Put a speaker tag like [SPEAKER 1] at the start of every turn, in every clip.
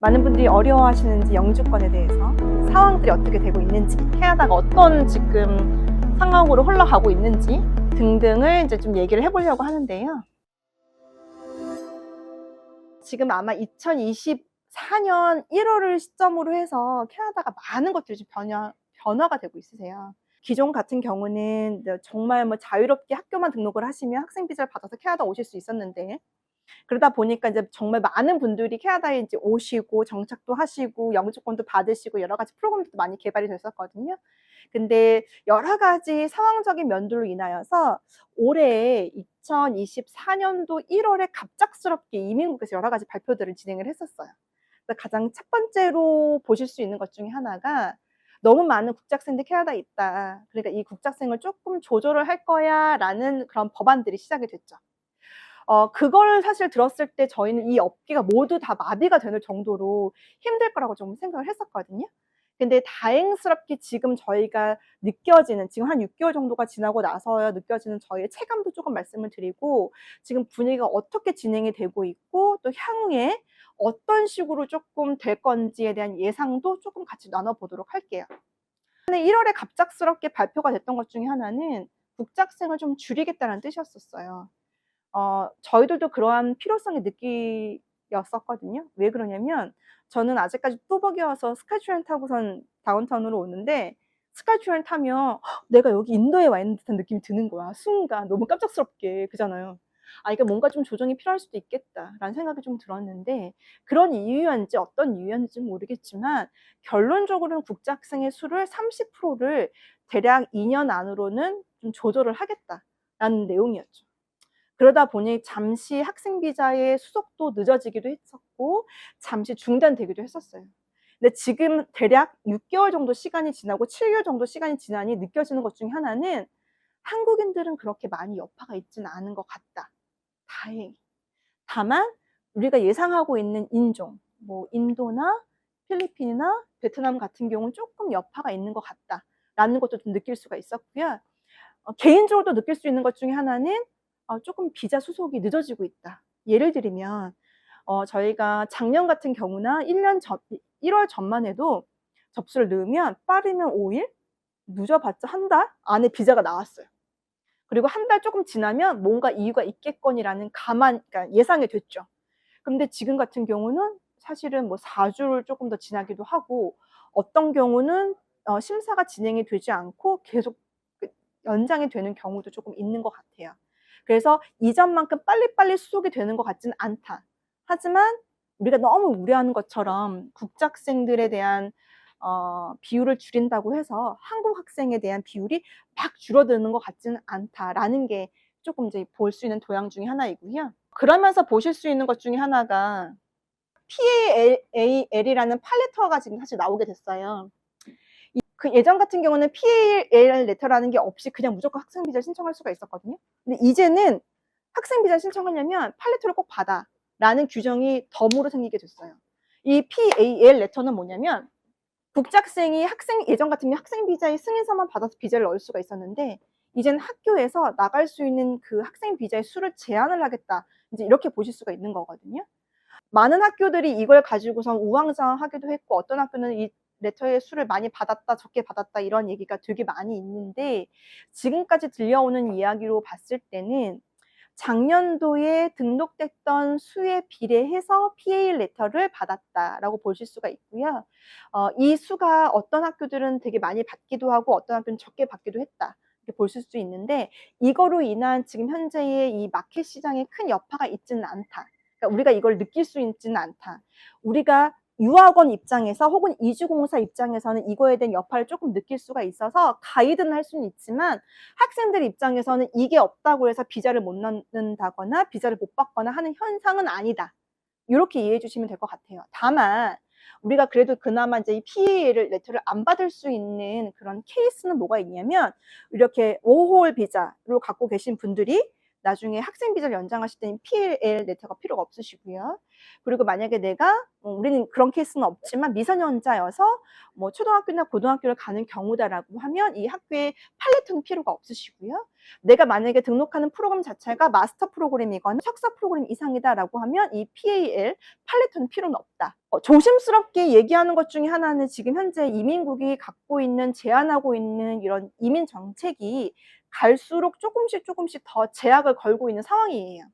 [SPEAKER 1] 많은 분들이 어려워하시는지 영주권에 대해서 상황들이 어떻게 되고 있는지, 캐나다가 어떤 지금 상황으로 흘러가고 있는지 등등을 이제 좀 얘기를 해보려고 하는데요. 지금 아마 2024년 1월을 시점으로 해서 캐나다가 많은 것들이 좀 변화가 되고 있으세요. 기존 같은 경우는 정말 뭐 자유롭게 학교만 등록을 하시면 학생 비자를 받아서 캐나다 오실 수 있었는데, 그러다 보니까 이제 정말 많은 분들이 캐나다에 이제 오시고 정착도 하시고 영주권도 받으시고 여러 가지 프로그램도 많이 개발이 됐었거든요. 근데 여러 가지 상황적인 면들로 인하여서 올해 2024년도 1월에 갑작스럽게 이민국에서 여러 가지 발표들을 진행을 했었어요. 그래서 가장 첫 번째로 보실 수 있는 것 중에 하나가, 너무 많은 국제학생들이 캐나다에 있다, 그러니까 이 국제학생을 조금 조절을 할 거야 라는 그런 법안들이 시작이 됐죠. 그걸 사실 들었을 때 저희는 이 업계가 모두 다 마비가 되는 정도로 힘들 거라고 좀 생각을 했었거든요. 근데 다행스럽게 지금 저희가 느껴지는, 지금 한 6개월 정도가 지나고 나서야 느껴지는 저희의 체감도 조금 말씀을 드리고, 지금 분위기가 어떻게 진행이 되고 있고 또 향후에 어떤 식으로 조금 될 건지에 대한 예상도 조금 같이 나눠보도록 할게요. 1월에 갑작스럽게 발표가 됐던 것 중에 하나는 국제학생을 좀 줄이겠다는 뜻이었었어요. 저희들도 그러한 필요성이 느끼었었거든요. 왜 그러냐면, 저는 아직까지 뚜벅이어서 스카이트레인 타고선 다운타운으로 오는데, 스카이트레인 타면 내가 여기 인도에 와 있는 듯한 느낌이 드는 거야. 순간 너무 깜짝스럽게. 그잖아요. 이게 뭔가 좀 조정이 필요할 수도 있겠다라는 생각이 좀 들었는데, 그런 이유였는지 어떤 이유였는지 모르겠지만 결론적으로는 국제학생의 수를 30%를 대략 2년 안으로는 좀 조절을 하겠다라는 내용이었죠. 그러다 보니 잠시 학생 비자의 수속도 늦어지기도 했었고 잠시 중단되기도 했었어요. 근데 지금 대략 6개월 정도 시간이 지나고 7개월 정도 시간이 지나니 느껴지는 것 중에 하나는, 한국인들은 그렇게 많이 여파가 있지는 않은 것 같다. 다행히. 다만 우리가 예상하고 있는 인종, 뭐 인도나 필리핀이나 베트남 같은 경우는 조금 여파가 있는 것 같다라는 것도 좀 느낄 수가 있었고요. 개인적으로도 느낄 수 있는 것 중에 하나는 조금 비자 수속이 늦어지고 있다. 예를 들면 저희가 작년 같은 경우나 1년 전, 1월 전만 해도 접수를 넣으면 빠르면 5일, 늦어봤자 한 달 안에 비자가 나왔어요. 그리고 한 달 조금 지나면 뭔가 이유가 있겠거니라는 그러니까 예상이 됐죠. 근데 지금 같은 경우는 사실은 뭐 4주를 조금 더 지나기도 하고, 어떤 경우는 심사가 진행이 되지 않고 계속 연장이 되는 경우도 조금 있는 것 같아요. 그래서 이전만큼 빨리빨리 수속이 되는 것 같지는 않다. 하지만 우리가 너무 우려하는 것처럼 국제학생들에 대한 비율을 줄인다고 해서 한국 학생에 대한 비율이 막 줄어드는 것 같지는 않다라는 게 조금 이제 볼 수 있는 도양 중에 하나이고요. 그러면서 보실 수 있는 것 중에 하나가, PAL이라는 팔레터가 지금 사실 나오게 됐어요. 그 예전 같은 경우는 PAL 레터라는 게 없이 그냥 무조건 학생 비자를 신청할 수가 있었거든요. 근데 이제는 학생 비자를 신청하려면 팔레터를 꼭 받아 라는 규정이 덤으로 생기게 됐어요. 이 PAL 레터는 뭐냐면, 국제학생이 예전 같으면 학생 비자의 승인서만 받아서 비자를 넣을 수가 있었는데, 이제는 학교에서 나갈 수 있는 그 학생 비자의 수를 제한을 하겠다, 이제 이렇게 보실 수가 있는 거거든요. 많은 학교들이 이걸 가지고선 우왕좌왕하기도 했고, 어떤 학교는 이 레터의 수를 많이 받았다, 적게 받았다 이런 얘기가 되게 많이 있는데, 지금까지 들려오는 이야기로 봤을 때는 작년도에 등록됐던 수에 비례해서 PA 레터를 받았다라고 보실 수가 있고요. 이 수가 어떤 학교들은 되게 많이 받기도 하고 어떤 학교는 적게 받기도 했다, 이렇게 보실 수 있는데, 이거로 인한 지금 현재의 이 마켓 시장에 큰 여파가 있지는 않다. 그러니까 우리가 이걸 느낄 수 있지는 않다. 우리가 유학원 입장에서 혹은 이주공사 입장에서는 이거에 대한 여파를 조금 느낄 수가 있어서 가이드는 할 수는 있지만, 학생들 입장에서는 이게 없다고 해서 비자를 못 넣는다거나 비자를 못 받거나 하는 현상은 아니다, 이렇게 이해해 주시면 될 것 같아요. 다만 우리가 그래도 그나마 이제 이 PA를 레터를 안 받을 수 있는 그런 케이스는 뭐가 있냐면, 이렇게 워홀 비자로 갖고 계신 분들이 나중에 학생 비자를 연장하실 때는 PLL 레터가 필요가 없으시고요. 그리고 만약에 내가 우리는 그런 케이스는 없지만 미성년자여서 뭐 초등학교나 고등학교를 가는 경우다라고 하면 이 학교에 팔레트는 필요가 없으시고요. 내가 만약에 등록하는 프로그램 자체가 마스터 프로그램이거나 석사 프로그램 이상이다라고 하면 이 PAL 팔레트는 필요는 없다. 조심스럽게 얘기하는 것 중에 하나는 지금 현재 이민국이 갖고 있는 제안하고 있는 이런 이민 정책이 갈수록 조금씩 더 제약을 걸고 있는 상황이에요.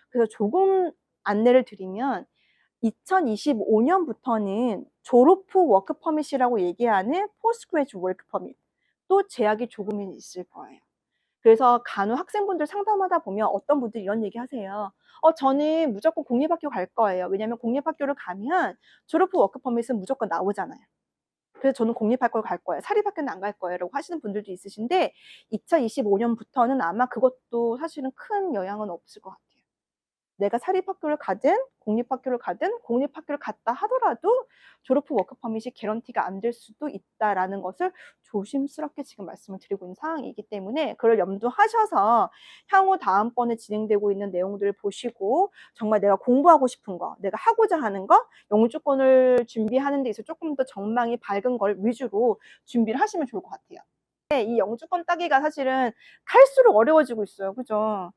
[SPEAKER 1] 그래서 조금 안내를 드리면 2025년부터는 졸업 후 워크 퍼밋이라고 얘기하는 포스트 그레이지 워크 퍼밋 또 제약이 조금은 있을 거예요. 그래서 간혹 학생분들 상담하다 보면 어떤 분들이 이런 얘기 하세요. 저는 무조건 공립학교 갈 거예요. 왜냐면 공립학교를 가면 졸업 후 워크 퍼밋은 무조건 나오잖아요. 그래서 저는 공립할 걸 갈 거예요. 사립학교는 안 갈 거예요. 라고 하시는 분들도 있으신데 2025년부터는 아마 그것도 사실은 큰 영향은 없을 것 같아요. 내가 사립학교를 가든 공립학교를 갔다 하더라도 졸업 후 워크 퍼밋이 개런티가 안 될 수도 있다라는 것을 조심스럽게 지금 말씀을 드리고 있는 상황이기 때문에 그걸 염두하셔서 향후 다음번에 진행되고 있는 내용들을 보시고 정말 내가 공부하고 싶은 거, 내가 하고자 하는 거, 영주권을 준비하는 데 있어서 조금 더 전망이 밝은 걸 위주로 준비를 하시면 좋을 것 같아요. 이 영주권 따기가 사실은 갈수록 어려워지고 있어요. 그죠?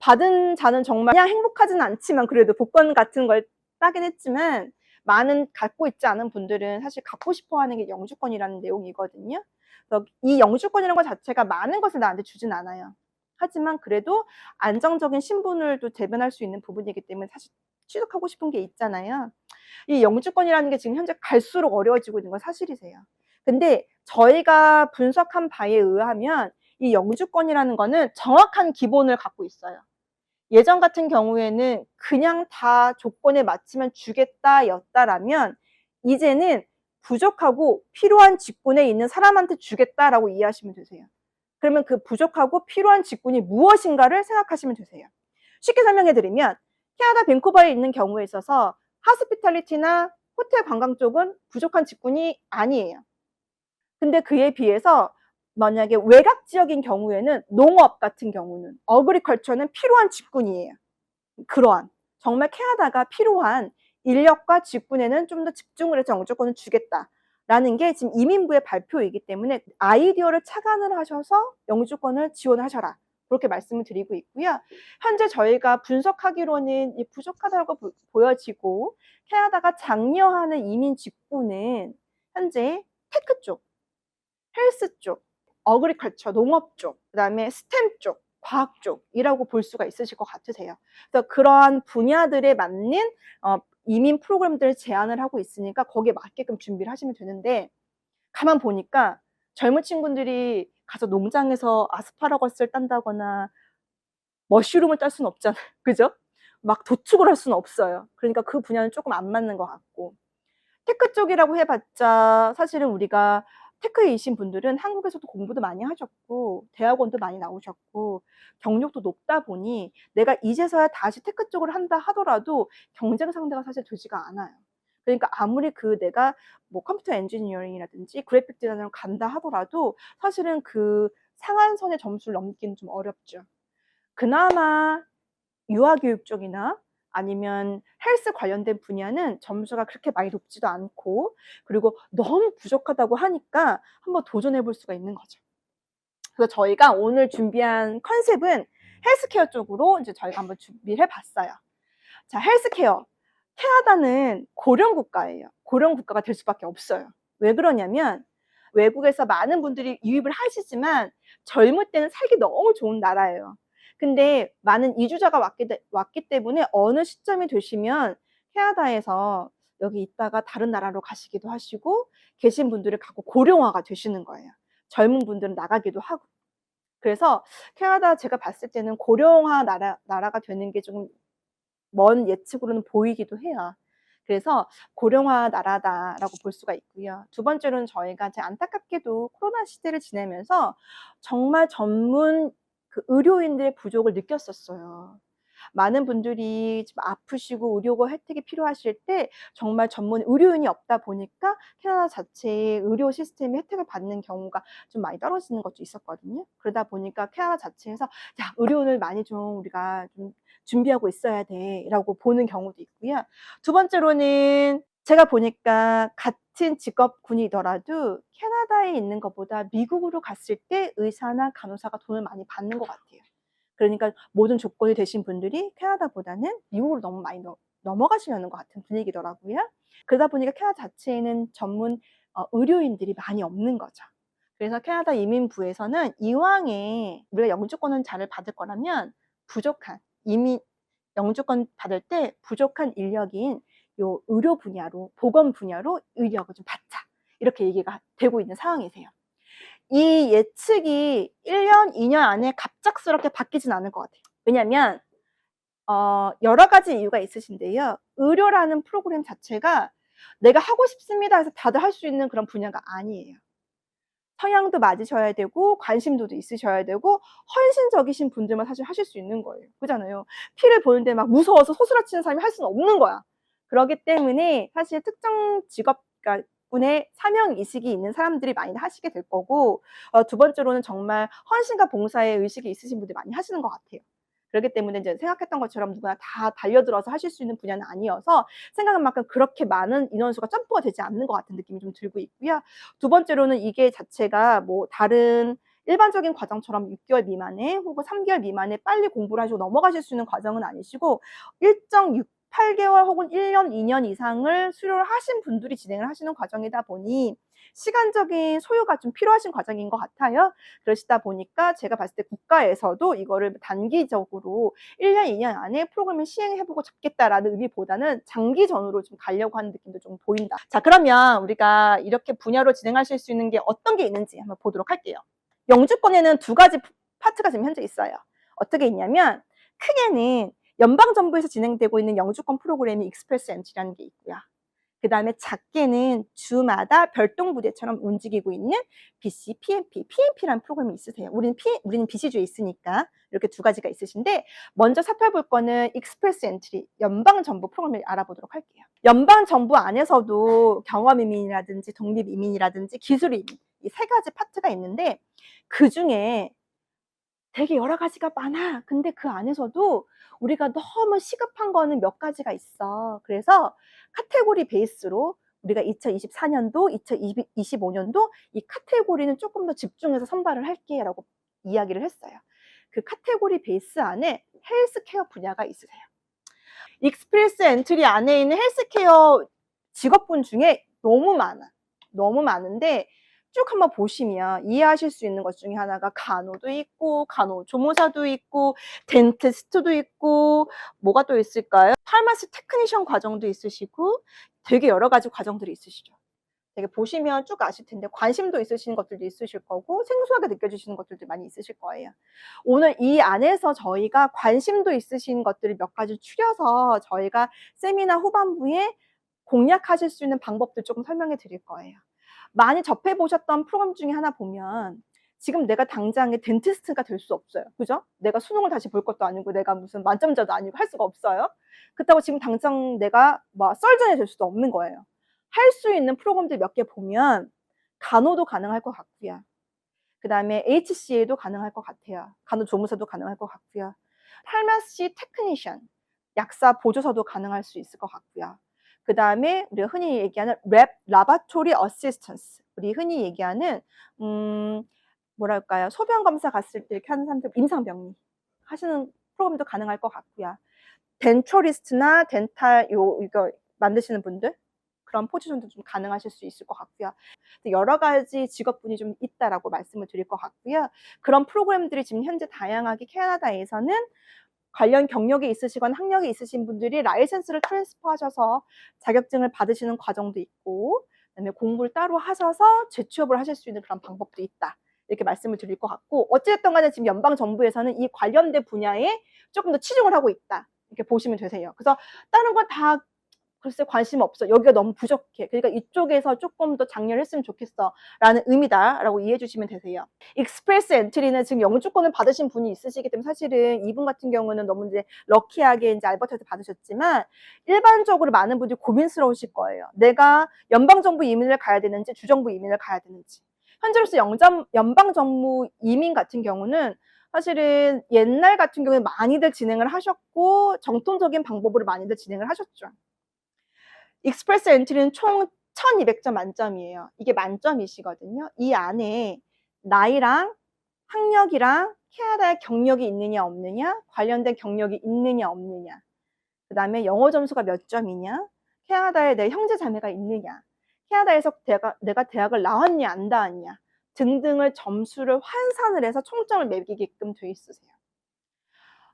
[SPEAKER 1] 받은 자는 정말 그냥 행복하지는 않지만 그래도 복권 같은 걸 따긴 했지만 많은 갖고 있지 않은 분들은 사실 갖고 싶어 하는 게 영주권이라는 내용이거든요. 그래서 이 영주권이라는 것 자체가 많은 것을 나한테 주진 않아요. 하지만 그래도 안정적인 신분을 또 대변할 수 있는 부분이기 때문에 사실 취득하고 싶은 게 있잖아요. 이 영주권이라는 게 지금 현재 갈수록 어려워지고 있는 건 사실이세요. 근데 저희가 분석한 바에 의하면 이 영주권이라는 거는 정확한 기본을 갖고 있어요. 예전 같은 경우에는 그냥 다 조건에 맞추면 주겠다 였다라면 이제는 부족하고 필요한 직군에 있는 사람한테 주겠다라고 이해하시면 되세요. 그러면 그 부족하고 필요한 직군이 무엇인가를 생각하시면 되세요. 쉽게 설명해 드리면 캐나다 밴쿠버에 있는 경우에 있어서 하스피탈리티나 호텔 관광 쪽은 부족한 직군이 아니에요. 근데 그에 비해서 만약에 외곽 지역인 경우에는 농업 같은 경우는 어그리컬처는 필요한 직군이에요. 그러한 정말 캐나다가 필요한 인력과 직군에는 좀 더 집중을 해서 영주권을 주겠다라는 게 지금 이민부의 발표이기 때문에 아이디어를 착안을 하셔서 영주권을 지원하셔라. 그렇게 말씀을 드리고 있고요. 현재 저희가 분석하기로는 부족하다고 보여지고 캐나다가 장려하는 이민 직군은 현재 테크 쪽, 헬스 쪽, 어그리컬처, 농업 쪽, 그다음에 스템 쪽, 과학 쪽이라고 볼 수가 있으실 것 같으세요. 그래서 그러한 분야들에 맞는 이민 프로그램들을 제안을 하고 있으니까 거기에 맞게끔 준비를 하시면 되는데 가만 보니까 젊은 친구들이 가서 농장에서 아스파라거스를 딴다거나 머쉬룸을 딸 수는 없잖아요. 그죠? 막 도축을 할 수는 없어요. 그러니까 그 분야는 조금 안 맞는 것 같고 테크 쪽이라고 해봤자 사실은 우리가 테크이신 분들은 한국에서도 공부도 많이 하셨고 대학원도 많이 나오셨고 경력도 높다 보니 내가 이제서야 다시 테크 쪽을 한다 하더라도 경쟁 상대가 사실 되지가 않아요. 그러니까 아무리 내가 뭐 컴퓨터 엔지니어링이라든지 그래픽 디자이너를 간다 하더라도 사실은 그 상한선의 점수를 넘기는 좀 어렵죠. 그나마 유아교육 쪽이나 아니면 헬스 관련된 분야는 점수가 그렇게 많이 높지도 않고 그리고 너무 부족하다고 하니까 한번 도전해 볼 수가 있는 거죠. 그래서 저희가 오늘 준비한 컨셉은 헬스케어 쪽으로 이제 저희가 한번 준비를 해봤어요. 자, 헬스케어. 캐나다는 고령 국가예요. 고령 국가가 될 수밖에 없어요. 왜 그러냐면 외국에서 많은 분들이 유입을 하시지만 젊을 때는 살기 너무 좋은 나라예요. 근데 많은 이주자가 왔기 때문에 어느 시점이 되시면 캐나다에서 여기 있다가 다른 나라로 가시기도 하시고 계신 분들이 갖고 고령화가 되시는 거예요. 젊은 분들은 나가기도 하고. 그래서 캐나다 제가 봤을 때는 고령화 나라가 되는 게 좀 먼 예측으로는 보이기도 해요. 그래서 고령화 나라다라고 볼 수가 있고요. 두 번째로는 저희가 안타깝게도 코로나 시대를 지내면서 정말 전문 의료인들의 부족을 느꼈었어요. 많은 분들이 좀 아프시고 의료 혜택이 필요하실 때 정말 전문 의료인이 없다 보니까 캐나다 자체의 의료 시스템이 혜택을 받는 경우가 좀 많이 떨어지는 것도 있었거든요. 그러다 보니까 캐나다 자체에서 야, 의료인을 많이 좀 우리가 좀 준비하고 있어야 돼라고 보는 경우도 있고요. 두 번째로는 제가 보니까 같은 직업군이더라도 캐나다에 있는 것보다 미국으로 갔을 때 의사나 간호사가 돈을 많이 받는 것 같아요. 그러니까 모든 조건이 되신 분들이 캐나다보다는 미국으로 너무 많이 넘어가시려는 것 같은 분위기더라고요. 그러다 보니까 캐나다 자체에는 전문 의료인들이 많이 없는 거죠. 그래서 캐나다 이민부에서는 이왕에 우리가 영주권을 잘 받을 거라면 부족한 영주권 받을 때 부족한 인력인 요 의료 분야로, 보건 분야로 인력을 좀 받자. 이렇게 얘기가 되고 있는 상황이세요. 이 예측이 1년, 2년 안에 갑작스럽게 바뀌진 않을 것 같아요. 왜냐면 여러 가지 이유가 있으신데요. 의료라는 프로그램 자체가 내가 하고 싶습니다 해서 다들 할 수 있는 그런 분야가 아니에요. 성향도 맞으셔야 되고 관심도도 있으셔야 되고 헌신적이신 분들만 사실 하실 수 있는 거예요. 그잖아요. 피를 보는데 막 무서워서 소스라치는 사람이 할 수는 없는 거야. 그렇기 때문에 사실 특정 직업, 그러니까 분의 사명 의식이 있는 사람들이 많이 하시게 될 거고, 두 번째로는 정말 헌신과 봉사의 의식이 있으신 분들이 많이 하시는 것 같아요. 그렇기 때문에 이제 생각했던 것처럼 누구나 다 달려들어서 하실 수 있는 분야는 아니어서 생각한 만큼 그렇게 많은 인원수가 점프가 되지 않는 것 같은 느낌이 좀 들고 있고요. 두 번째로는 이게 자체가 뭐 다른 일반적인 과정처럼 6개월 미만에 혹은 3개월 미만에 빨리 공부를 하시고 넘어가실 수 있는 과정은 아니시고 일정 8개월 혹은 1년, 2년 이상을 수료를 하신 분들이 진행을 하시는 과정이다 보니 시간적인 소요가 좀 필요하신 과정인 것 같아요. 그러시다 보니까 제가 봤을 때 국가에서도 이거를 단기적으로 1년, 2년 안에 프로그램을 시행해보고 잡겠다라는 의미보다는 장기전으로 좀 가려고 하는 느낌도 좀 보인다. 자, 그러면 우리가 이렇게 분야로 진행하실 수 있는 게 어떤 게 있는지 한번 보도록 할게요. 영주권에는 두 가지 파트가 지금 현재 있어요. 어떻게 있냐면 크게는 연방정부에서 진행되고 있는 영주권 프로그램이 익스프레스 엔트리라는 게 있고요. 그 다음에 작게는 주마다 별동 부대처럼 움직이고 있는 BC, PMP, PMP라는 프로그램이 있으세요. 우리는 BC주에 있으니까 이렇게 두 가지가 있으신데 먼저 살펴볼 거는 익스프레스 엔트리, 연방정부 프로그램을 알아보도록 할게요. 연방정부 안에서도 경험이민이라든지 독립이민이라든지 기술이민 이 세 가지 파트가 있는데 그중에 되게 여러 가지가 많아. 근데 그 안에서도 우리가 너무 시급한 거는 몇 가지가 있어. 그래서 카테고리 베이스로 우리가 2024년도, 2025년도 이 카테고리는 조금 더 집중해서 선발을 할게라고 이야기를 했어요. 그 카테고리 베이스 안에 헬스케어 분야가 있으세요. 익스프레스 엔트리 안에 있는 헬스케어 직업군 중에 너무 많아. 너무 많은데 쭉 한번 보시면 이해하실 수 있는 것 중에 하나가 간호도 있고 간호조무사도 있고 덴티스트도 있고 뭐가 또 있을까요? 파마시 테크니션 과정도 있으시고 되게 여러 가지 과정들이 있으시죠. 되게 보시면 쭉 아실 텐데 관심도 있으신 것들도 있으실 거고 생소하게 느껴지시는 것들도 많이 있으실 거예요. 오늘 이 안에서 저희가 관심도 있으신 것들을 몇 가지 추려서 저희가 세미나 후반부에 공략하실 수 있는 방법들 조금 설명해 드릴 거예요. 많이 접해보셨던 프로그램 중에 하나 보면 지금 내가 당장에 덴티스트가 될 수 없어요. 그죠? 내가 수능을 다시 볼 것도 아니고 내가 무슨 만점자도 아니고 할 수가 없어요. 그렇다고 지금 당장 내가 뭐 썰전이 될 수도 없는 거예요. 할 수 있는 프로그램들 몇 개 보면 간호도 가능할 것 같고요. 그 다음에 HCA도 가능할 것 같아요. 간호조무사도 가능할 것 같고요. 파마시 테크니션, 약사 보조사도 가능할 수 있을 것 같고요. 그 다음에 우리가 흔히 얘기하는 라바토리 어시스턴스, 우리 흔히 얘기하는 뭐랄까요, 소변 검사 갔을 때 이렇게 하는 사람들, 임상병리 하시는 프로그램도 가능할 것 같고요. 덴처리스트나 덴탈 이거 만드시는 분들 그런 포지션도 좀 가능하실 수 있을 것 같고요. 여러 가지 직업군이 좀 있다라고 말씀을 드릴 것 같고요. 그런 프로그램들이 지금 현재 다양하게 캐나다에서는 관련 경력이 있으시거나 학력이 있으신 분들이 라이센스를 트랜스퍼 하셔서 자격증을 받으시는 과정도 있고 그다음에 공부를 따로 하셔서 재취업을 하실 수 있는 그런 방법도 있다. 이렇게 말씀을 드릴 것 같고 어찌됐든 간에 지금 연방정부에서는 이 관련된 분야에 조금 더 치중을 하고 있다. 이렇게 보시면 되세요. 그래서 다른 건 다 글쎄 관심 없어. 여기가 너무 부족해. 그러니까 이쪽에서 조금 더 장려를 했으면 좋겠어. 라는 의미다라고 이해해 주시면 되세요. 익스프레스 엔트리는 지금 영주권을 받으신 분이 있으시기 때문에 사실은 이분 같은 경우는 너무 이제 럭키하게 이제 알버타에서 받으셨지만 일반적으로 많은 분들이 고민스러우실 거예요. 내가 연방정부 이민을 가야 되는지 주정부 이민을 가야 되는지. 현재로서 연방정부 이민 같은 경우는 사실은 옛날 같은 경우에 많이들 진행을 하셨고 정통적인 방법으로 많이들 진행을 하셨죠. 익스프레스 엔트리는 총 1200점 만점이에요. 이게 만점이시거든요. 이 안에 나이랑 학력이랑 캐나다에 경력이 있느냐 없느냐, 관련된 경력이 있느냐 없느냐, 그 다음에 영어 점수가 몇 점이냐, 캐나다에 내 형제 자매가 있느냐, 캐나다에서 내가 대학을 나왔냐 안 나왔냐 등등을 점수를 환산을 해서 총점을 매기게끔 돼 있으세요.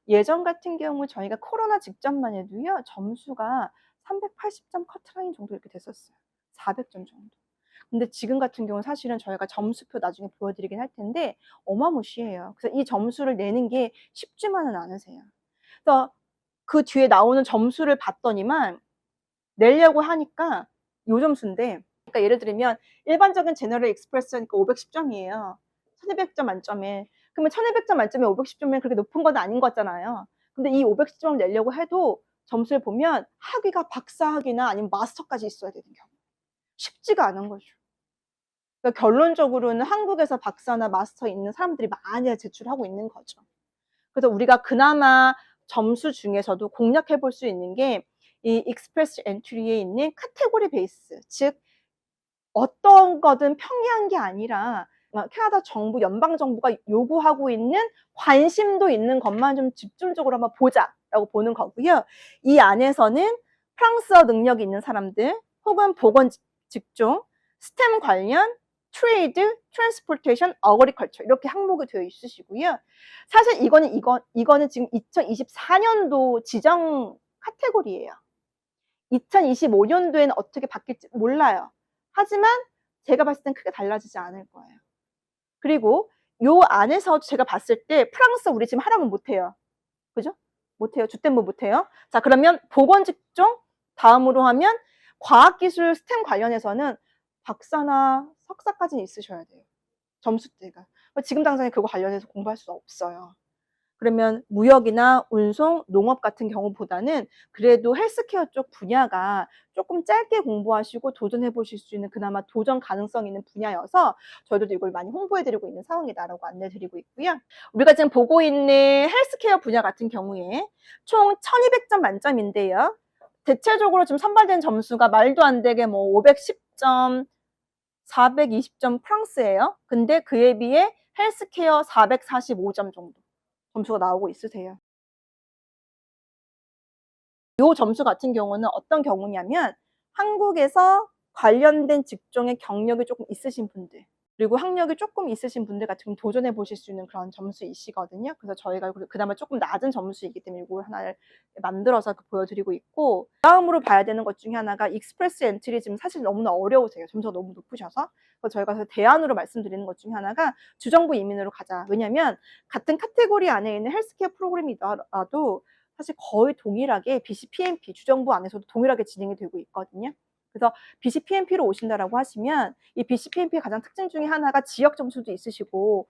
[SPEAKER 1] 예전 같은 경우 저희가 코로나 직전만 해도요 점수가 380점 커트라인 정도 이렇게 됐었어요. 400점 정도. 근데 지금 같은 경우는 사실은 저희가 점수표 나중에 보여드리긴 할 텐데 어마무시해요. 그래서 이 점수를 내는 게 쉽지만은 않으세요. 그래서 그 뒤에 나오는 점수를 봤더니만 내려고 하니까 요 점수인데, 그러니까 예를 들면 일반적인 제너럴 익스프레스니까 510점이에요. 1200점 만점에. 그러면 1200점 만점에 510점이면 그렇게 높은 건 아닌 거잖아요. 근데 이 510점을 내려고 해도 점수를 보면 학위가 박사학위나 아니면 마스터까지 있어야 되는 경우. 쉽지가 않은 거죠. 그러니까 결론적으로는 한국에서 박사나 마스터 있는 사람들이 많이 제출하고 있는 거죠. 그래서 우리가 그나마 점수 중에서도 공략해 볼 수 있는 게 이 익스프레스 엔트리에 있는 카테고리 베이스, 즉 어떤 거든 평이한 게 아니라 캐나다 정부, 연방 정부가 요구하고 있는 관심도 있는 것만 좀 집중적으로 한번 보자라고 보는 거고요. 이 안에서는 프랑스어 능력이 있는 사람들, 혹은 보건 직종, 스템 관련, 트레이드, 트랜스포테이션, 어그리컬처 이렇게 항목이 되어 있으시고요. 사실 이거는 지금 2024년도 지정 카테고리예요. 2025년도에는 어떻게 바뀔지 몰라요. 하지만 제가 봤을 땐 크게 달라지지 않을 거예요. 그리고 요 안에서 제가 봤을 때 프랑스어 우리 지금 하라면 못해요. 그죠? 못해요. 주tem부 못해요. 자, 그러면 보건직종 다음으로 하면 과학기술 스템 관련해서는 박사나 석사까지는 있으셔야 돼요. 점수대가. 지금 당장에 그거 관련해서 공부할 수 없어요. 그러면 무역이나 운송, 농업 같은 경우보다는 그래도 헬스케어 쪽 분야가 조금 짧게 공부하시고 도전해 보실 수 있는 그나마 도전 가능성 있는 분야여서 저희도 이걸 많이 홍보해 드리고 있는 상황이다라고 안내 드리고 있고요. 우리가 지금 보고 있는 헬스케어 분야 같은 경우에 총 1200점 만점인데요. 대체적으로 지금 선발된 점수가 말도 안 되게 뭐 510점, 420점 프랑스예요. 근데 그에 비해 헬스케어 445점 정도 점수가 나오고 있으세요. 이 점수 같은 경우는 어떤 경우냐면 한국에서 관련된 직종의 경력이 조금 있으신 분들, 그리고 학력이 조금 있으신 분들 같은 경우 도전해 보실 수 있는 그런 점수이시거든요. 그래서 저희가 그나마 조금 낮은 점수이기 때문에 이걸 하나를 만들어서 보여드리고 있고, 다음으로 봐야 되는 것 중에 하나가 익스프레스 엔트리 지금 사실 너무나 어려우세요. 점수가 너무 높으셔서. 그래서 저희가 대안으로 말씀드리는 것 중에 하나가 주정부 이민으로 가자. 왜냐면 같은 카테고리 안에 있는 헬스케어 프로그램이더라도 사실 거의 동일하게 BCPMP 주정부 안에서도 동일하게 진행이 되고 있거든요. 그래서 BCPMP로 오신다라고 하시면 이 BCPMP의 가장 특징 중에 하나가 지역 점수도 있으시고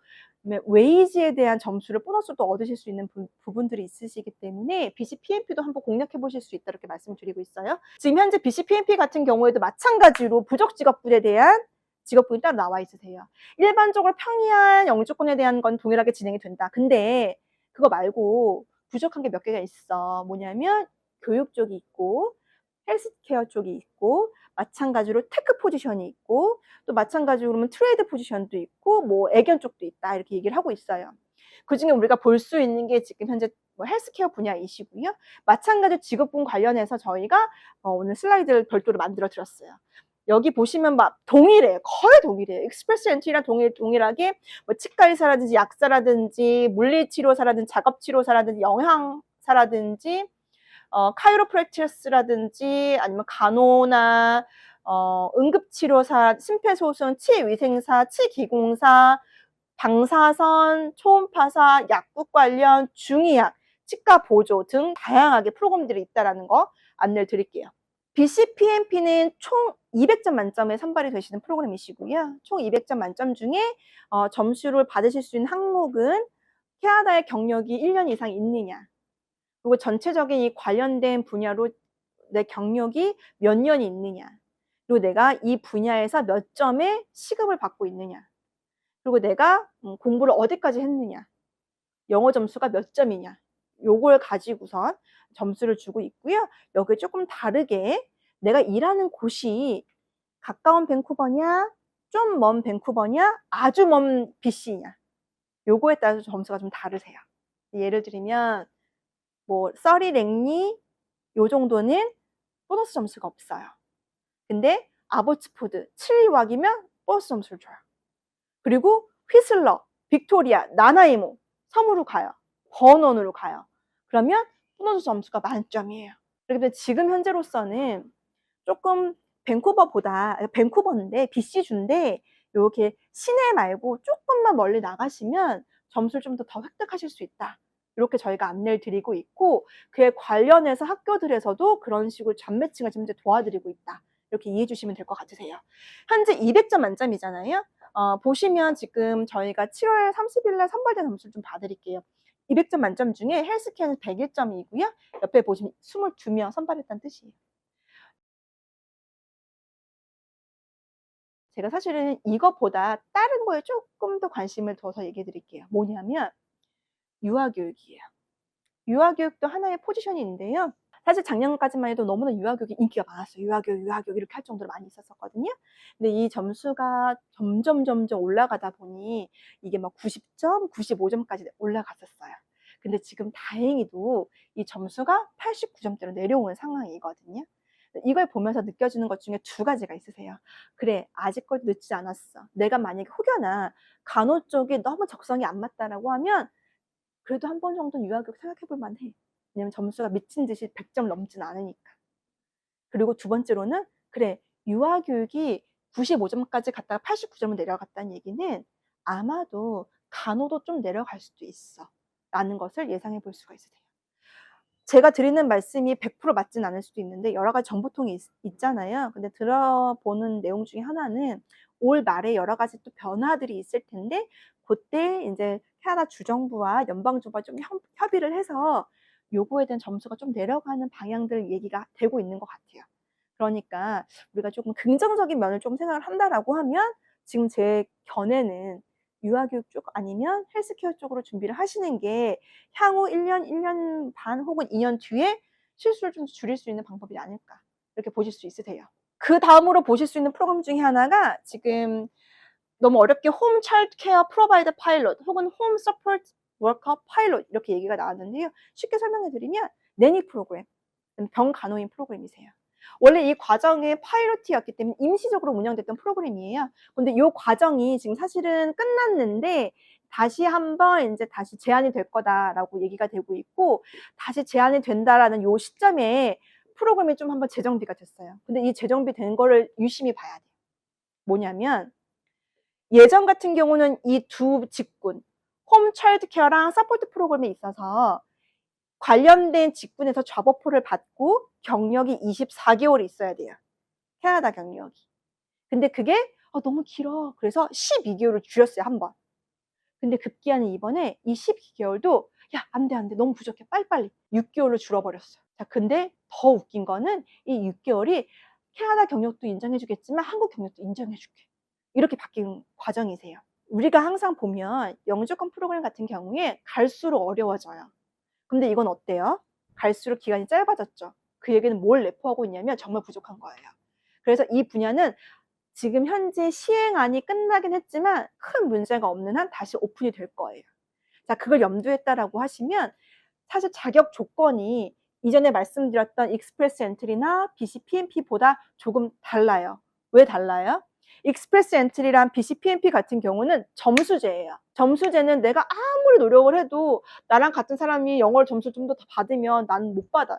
[SPEAKER 1] 웨이지에 대한 점수를 보너스도 얻으실 수 있는 부분들이 있으시기 때문에 BCPMP도 한번 공략해 보실 수 있다 이렇게 말씀드리고 있어요. 지금 현재 BCPMP 같은 경우에도 마찬가지로 부족 직업군에 대한 직업군이 따로 나와 있으세요. 일반적으로 평이한 영주권에 대한 건 동일하게 진행이 된다. 근데 그거 말고 부족한 게 몇 개가 있어. 뭐냐면 교육 쪽이 있고 헬스케어 쪽이 있고, 마찬가지로 테크 포지션이 있고, 또 마찬가지로 그러면 트레이드 포지션도 있고, 뭐 애견 쪽도 있다 이렇게 얘기를 하고 있어요. 그중에 우리가 볼 수 있는 게 지금 현재 뭐 헬스케어 분야이시고요. 마찬가지로 직업군 관련해서 저희가 오늘 슬라이드를 별도로 만들어 드렸어요. 여기 보시면 막 동일해요. 거의 동일해요. 익스프레스 엔트리랑 동일하게 뭐 치과의사라든지 약사라든지 물리치료사라든지 작업치료사라든지 영양사라든지 카이로프랙티스라든지 아니면 간호나 응급치료사, 심폐소생, 치위생사, 치기공사, 방사선, 초음파사, 약국 관련 중의학, 치과 보조 등 다양하게 프로그램들이 있다는 거 안내를 드릴게요. BCPMP는 총 200점 만점에 선발이 되시는 프로그램이시고요. 총 200점 만점 중에 점수를 받으실 수 있는 항목은 캐나다의 경력이 1년 이상 있느냐, 그리고 전체적인 이 관련된 분야로 내 경력이 몇 년이 있느냐, 그리고 내가 이 분야에서 몇 점의 시급을 받고 있느냐, 그리고 내가 공부를 어디까지 했느냐, 영어 점수가 몇 점이냐, 요걸 가지고선 점수를 주고 있고요. 여기 조금 다르게 내가 일하는 곳이 가까운 밴쿠버냐, 좀 먼 밴쿠버냐, 아주 먼 BC냐, 요거에 따라서 점수가 좀 다르세요. 예를 들면 뭐 서리 랭리 요 정도는 보너스 점수가 없어요. 근데 아보츠포드 7리왁이면 보너스 점수를 줘요. 그리고 휘슬러, 빅토리아, 나나이모 섬으로 가요. 번원으로 가요. 그러면 보너스 점수가 만점이에요. 그렇기 때문에 지금 현재로서는 조금 밴쿠버인데 BC주인데 이렇게 시내 말고 조금만 멀리 나가시면 점수를 좀 더 획득하실 수 있다. 이렇게 저희가 안내를 드리고 있고, 그에 관련해서 학교들에서도 그런 식으로 잡 매칭을 좀 도와드리고 있다. 이렇게 이해해 주시면 될 것 같으세요. 현재 200점 만점이잖아요. 보시면 지금 저희가 7월 30일 날 선발된 점수를 좀 봐드릴게요. 200점 만점 중에 헬스케어는 101점이고요. 옆에 보시면 22명 선발했다는 뜻이에요. 제가 사실은 이것보다 다른 거에 조금 더 관심을 둬서 얘기해 드릴게요. 뭐냐면 유아교육이에요. 유아교육도 하나의 포지션이 있는데요. 사실 작년까지만 해도 너무나 유아교육이 인기가 많았어요. 유아교육 이렇게 할 정도로 많이 있었거든요. 근데 이 점수가 점점 올라가다 보니 이게 막 90점, 95점까지 올라갔었어요. 근데 지금 다행히도 이 점수가 89점대로 내려오는 상황이거든요. 이걸 보면서 느껴지는 것 중에 두 가지가 있으세요. 그래, 아직까지 늦지 않았어. 내가 만약에 혹여나 간호 쪽이 너무 적성이 안 맞다라고 하면 그래도 한 번 정도는 유아교육 생각해 볼 만해. 왜냐면 점수가 미친 듯이 100점 넘진 않으니까. 그리고 두 번째로는 그래, 유아교육이 95점까지 갔다가 89점을 내려갔다는 얘기는 아마도 간호도 좀 내려갈 수도 있어 라는 것을 예상해 볼 수가 있으세요. 제가 드리는 말씀이 100% 맞진 않을 수도 있는데 여러 가지 정보통이 있잖아요. 근데 들어보는 내용 중에 하나는 올 말에 여러 가지 또 변화들이 있을 텐데 그때 이제 캐나다 주정부와 연방정부가 좀 협의를 해서 요거에 대한 점수가 좀 내려가는 방향들 얘기가 되고 있는 것 같아요. 그러니까 우리가 조금 긍정적인 면을 좀 생각을 한다라고 하면 지금 제 견해는 유아교육 쪽 아니면 헬스케어 쪽으로 준비를 하시는 게 향후 1년, 1년 반 혹은 2년 뒤에 실수를 좀 줄일 수 있는 방법이 아닐까, 이렇게 보실 수 있으세요. 그 다음으로 보실 수 있는 프로그램 중에 하나가 지금 너무 어렵게 홈 차일드 케어 프로바이더 파일럿 혹은 홈 서포트 워커 파일럿 이렇게 얘기가 나왔는데요. 쉽게 설명해 드리면 내니 프로그램, 병간호인 프로그램이세요. 원래 이 과정이 파일럿이었기 때문에 임시적으로 운영됐던 프로그램이에요. 근데 이 과정이 지금 사실은 끝났는데 다시 한번 이제 다시 제한이 될 거다라고 얘기가 되고 있고, 다시 제한이 된다라는 요 시점에 프로그램이 좀 한번 재정비가 됐어요. 근데 이 재정비 된 거를 유심히 봐야 돼요. 뭐냐면 예전 같은 경우는 이 두 직군, 홈 차일드 케어랑 서포트 프로그램에 있어서 관련된 직군에서 잡어포를 받고 경력이 24개월이 있어야 돼요. 캐나다 경력이. 근데 그게 너무 길어. 그래서 12개월을 줄였어요, 한 번. 근데 급기야는 이번에 이 12개월도 야, 안 돼, 안 돼. 너무 부족해. 빨리빨리. 6개월로 줄어버렸어요. 자, 근데 더 웃긴 거는 이 6개월이 캐나다 경력도 인정해주겠지만 한국 경력도 인정해줄게. 이렇게 바뀐 과정이세요. 우리가 항상 보면 영주권 프로그램 같은 경우에 갈수록 어려워져요. 근데 이건 어때요? 갈수록 기간이 짧아졌죠. 그 얘기는 뭘 내포하고 있냐면 정말 부족한 거예요. 그래서 이 분야는 지금 현재 시행안이 끝나긴 했지만 큰 문제가 없는 한 다시 오픈이 될 거예요. 자, 그걸 염두에 했다라고 하시면 사실 자격 조건이 이전에 말씀드렸던 익스프레스 엔트리나 BCPMP보다 조금 달라요. 왜 달라요? 익스프레스 엔트리랑 BCPMP 같은 경우는 점수제예요. 점수제는 내가 아무리 노력을 해도 나랑 같은 사람이 영어를 점수 좀 더 받으면 나는 못 받아요.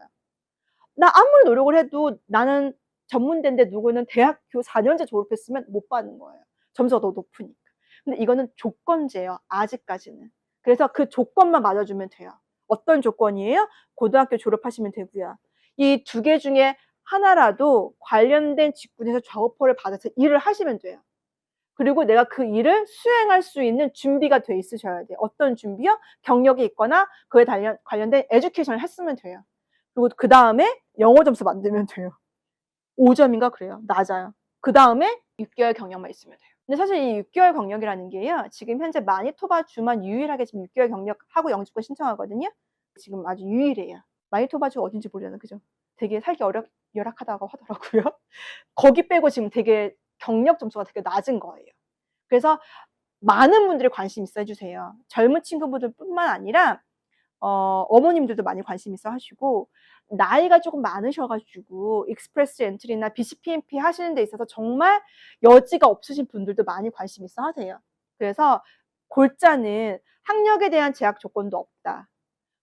[SPEAKER 1] 나 아무리 노력을 해도 나는 전문대인데 누구는 대학교 4년제 졸업했으면 못 받는 거예요. 점수가 더 높으니까. 근데 이거는 조건제예요, 아직까지는. 그래서 그 조건만 맞아주면 돼요. 어떤 조건이에요? 고등학교 졸업하시면 되고요. 이 두 개 중에 하나라도 관련된 직군에서 좌우포를 받아서 일을 하시면 돼요. 그리고 내가 그 일을 수행할 수 있는 준비가 돼 있으셔야 돼요. 어떤 준비요? 경력이 있거나 그에 관련된 에듀케이션을 했으면 돼요. 그리고 그 다음에 영어 점수 만들면 돼요. 5점인가 그래요. 낮아요. 그 다음에 6개월 경력만 있으면 돼요. 근데 사실 이 6개월 경력이라는 게요, 지금 현재 마니토바 주만 유일하게 지금 6개월 경력하고 영주권 신청하거든요. 지금 아주 유일해요. 마니토바 주가 어딘지 모르잖아요. 그죠? 되게 살기 열악하다고 하더라고요. 거기 빼고 지금 되게 경력 점수가 되게 낮은 거예요. 그래서 많은 분들이 관심 있어 해주세요. 젊은 친구분들 뿐만 아니라 어머님들도 많이 관심 있어 하시고, 나이가 조금 많으셔가지고 익스프레스 엔트리나 BCPMP 하시는 데 있어서 정말 여지가 없으신 분들도 많이 관심 있어 하세요. 그래서 골자는 학력에 대한 제약 조건도 없다.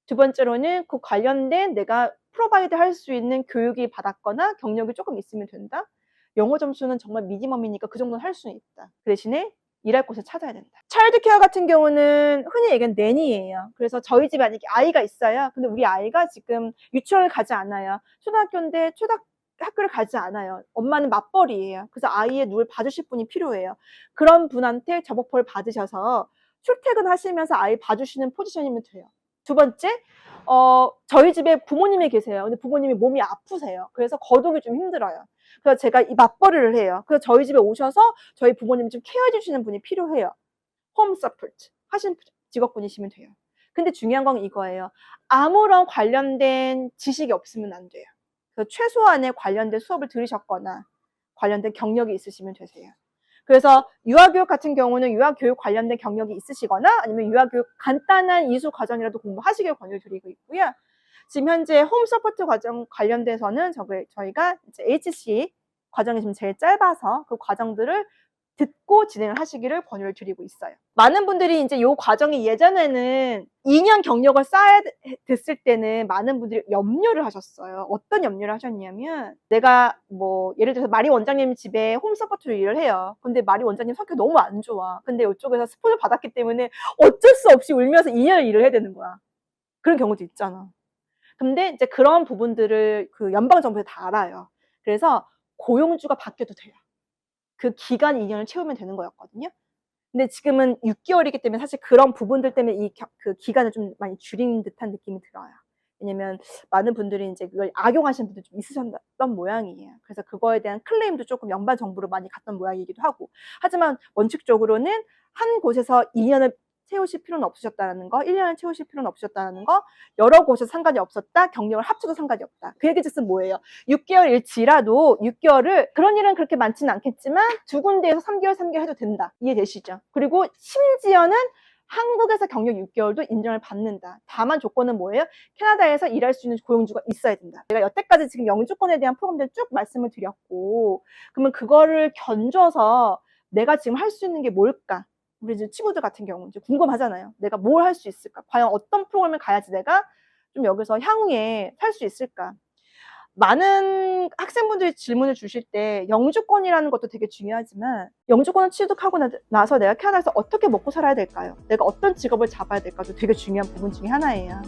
[SPEAKER 1] 두 번째로는 그 관련된 내가 프로바이드 할 수 있는 교육이 받았거나 경력이 조금 있으면 된다. 영어 점수는 정말 미니멈이니까 그 정도는 할 수는 있다. 그 대신에 일할 곳을 찾아야 된다. 차일드 케어 같은 경우는 흔히 얘기하는 내니예요. 그래서 저희 집에 만약에 아이가 있어요. 근데 우리 아이가 지금 유치원을 가지 않아요. 초등학교인데 학교를 가지 않아요. 엄마는 맞벌이에요. 그래서 아이의 누굴 봐주실 분이 필요해요. 그런 분한테 접업포를 받으셔서 출퇴근하시면서 아이 봐주시는 포지션이면 돼요. 두 번째, 저희 집에 부모님이 계세요. 근데 부모님이 몸이 아프세요. 그래서 거동이 좀 힘들어요. 그래서 제가 이 맞벌이를 해요. 그래서 저희 집에 오셔서 저희 부모님 좀 케어해 주시는 분이 필요해요. 홈 서포트 하신 직업군이시면 돼요. 근데 중요한 건 이거예요. 아무런 관련된 지식이 없으면 안 돼요. 그래서 최소한의 관련된 수업을 들으셨거나 관련된 경력이 있으시면 되세요. 그래서 유아교육 같은 경우는 유아교육 관련된 경력이 있으시거나 아니면 유아교육 간단한 이수 과정이라도 공부하시길 권유드리고 있고요. 지금 현재 홈 서포트 과정 관련돼서는 저희가 이제 HC 과정이 지금 제일 짧아서 그 과정들을 듣고 진행을 하시기를 권유를 드리고 있어요. 많은 분들이 이제 이 과정이 예전에는 2년 경력을 쌓아야 됐을 때는 많은 분들이 염려를 하셨어요. 어떤 염려를 하셨냐면, 내가 뭐 예를 들어서 마리 원장님 집에 홈 서포트로 일을 해요. 근데 마리 원장님 성격이 너무 안 좋아. 근데 이쪽에서 스폰을 받았기 때문에 어쩔 수 없이 울면서 2년을 일을 해야 되는 거야. 그런 경우도 있잖아. 근데 이제 그런 부분들을 그 연방정부에서 다 알아요. 그래서 고용주가 바뀌어도 돼요. 그 기간 2년을 채우면 되는 거였거든요. 근데 지금은 6개월이기 때문에 사실 그런 부분들 때문에 그 기간을 좀 많이 줄인 듯한 느낌이 들어요. 왜냐면 많은 분들이 이제 그걸 악용하시는 분들이 좀 있으셨던 모양이에요. 그래서 그거에 대한 클레임도 조금 연방 정부로 많이 갔던 모양이기도 하고. 하지만 원칙적으로는 한 곳에서 2년을 채우실 필요는 없으셨다는 거, 1년을 채우실 필요는 없으셨다는 거, 여러 곳에서 상관이 없었다, 경력을 합쳐도 상관이 없다. 그 얘기즉슨 뭐예요? 6개월일지라도 6개월을, 그런 일은 그렇게 많지는 않겠지만 두 군데에서 3개월 해도 된다. 이해되시죠? 그리고 심지어는 한국에서 경력 6개월도 인정을 받는다. 다만 조건은 뭐예요? 캐나다에서 일할 수 있는 고용주가 있어야 된다. 제가 여태까지 지금 영주권에 대한 프로그램들 쭉 말씀을 드렸고, 그러면 그거를 견줘서 내가 지금 할 수 있는 게 뭘까? 우리 이제 친구들 같은 경우 이제 궁금하잖아요. 내가 뭘 할 수 있을까? 과연 어떤 프로그램을 가야지 내가 좀 여기서 향후에 살 수 있을까? 많은 학생분들이 질문을 주실 때 영주권이라는 것도 되게 중요하지만, 영주권을 취득하고 나서 내가 캐나다에서 어떻게 먹고 살아야 될까요? 내가 어떤 직업을 잡아야 될까도 되게 중요한 부분 중에 하나예요.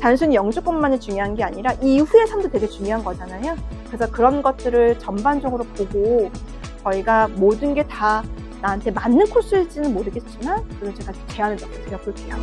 [SPEAKER 1] 단순히 영주권만이 중요한 게 아니라 이후의 삶도 되게 중요한 거잖아요. 그래서 그런 것들을 전반적으로 보고 저희가 모든 게 다 나한테 맞는 코스일지는 모르겠지만 그걸 제가 제안을 몇 개 드려볼게요.